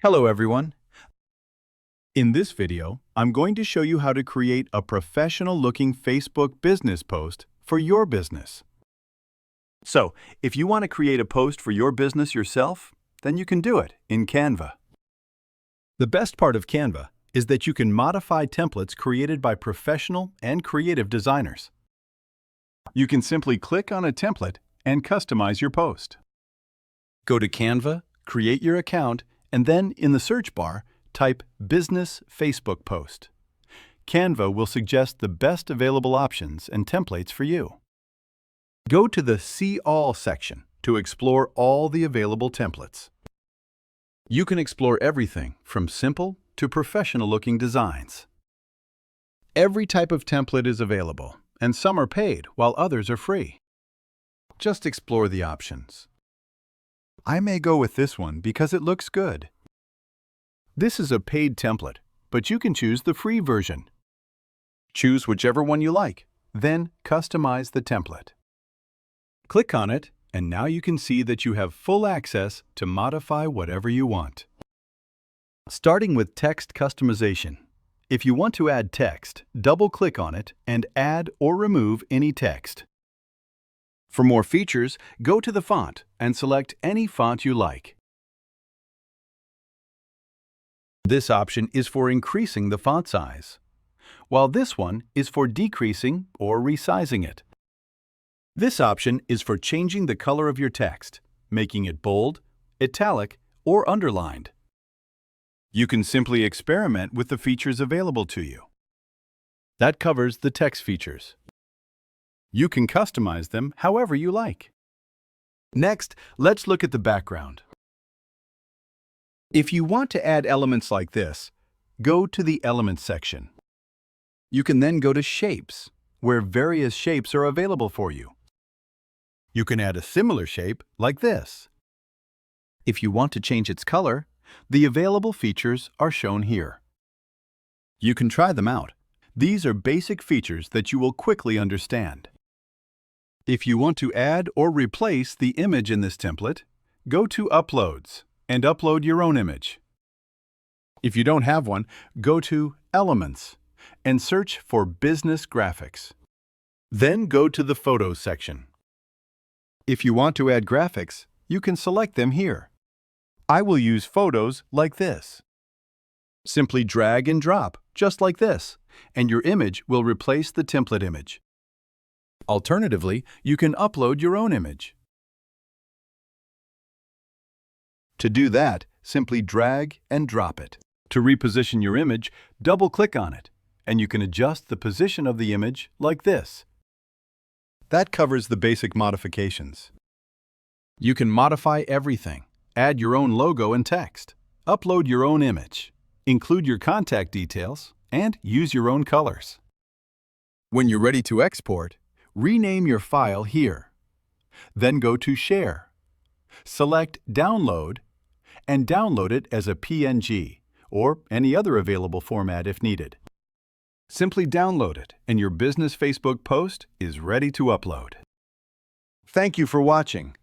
Hello everyone. In this video, I'm going to show you how to create a professional-looking Facebook business post for your business. So, if you want to create a post for your business yourself, then you can do it in Canva. The best part of Canva is that you can modify templates created by professional and creative designers. You can simply click on a template and customize your post. Go to Canva, create your account, and then in the search bar, type Business Facebook Post. Canva will suggest the best available options and templates for you. Go to the See All section to explore all the available templates. You can explore everything from simple to professional-looking designs. Every type of template is available, and some are paid while others are free. Just explore the options. I may go with this one because it looks good. This is a paid template, but you can choose the free version. Choose whichever one you like, then customize the template. Click on it, and now you can see that you have full access to modify whatever you want. Starting with text customization. If you want to add text, double-click on it and add or remove any text. For more features, go to the font and select any font you like. This option is for increasing the font size, while this one is for decreasing or resizing it. This option is for changing the color of your text, making it bold, italic, or underlined. You can simply experiment with the features available to you. That covers the text features. You can customize them however you like. Next, let's look at the background. If you want to add elements like this, go to the Elements section. You can then go to Shapes, where various shapes are available for you. You can add a similar shape like this. If you want to change its color, the available features are shown here. You can try them out. These are basic features that you will quickly understand. If you want to add or replace the image in this template, go to Uploads and upload your own image. If you don't have one, go to Elements and search for Business Graphics. Then go to the Photos section. If you want to add graphics, you can select them here. I will use photos like this. Simply drag and drop, just like this, and your image will replace the template image. Alternatively, you can upload your own image. To do that, simply drag and drop it. To reposition your image, double-click on it, and you can adjust the position of the image like this. That covers the basic modifications. You can modify everything, add your own logo and text, upload your own image, include your contact details, and use your own colors. When you're ready to export, rename your file here. Then go to Share. Select Download and download it as a PNG or any other available format if needed. Simply download it and your business Facebook post is ready to upload. Thank you for watching.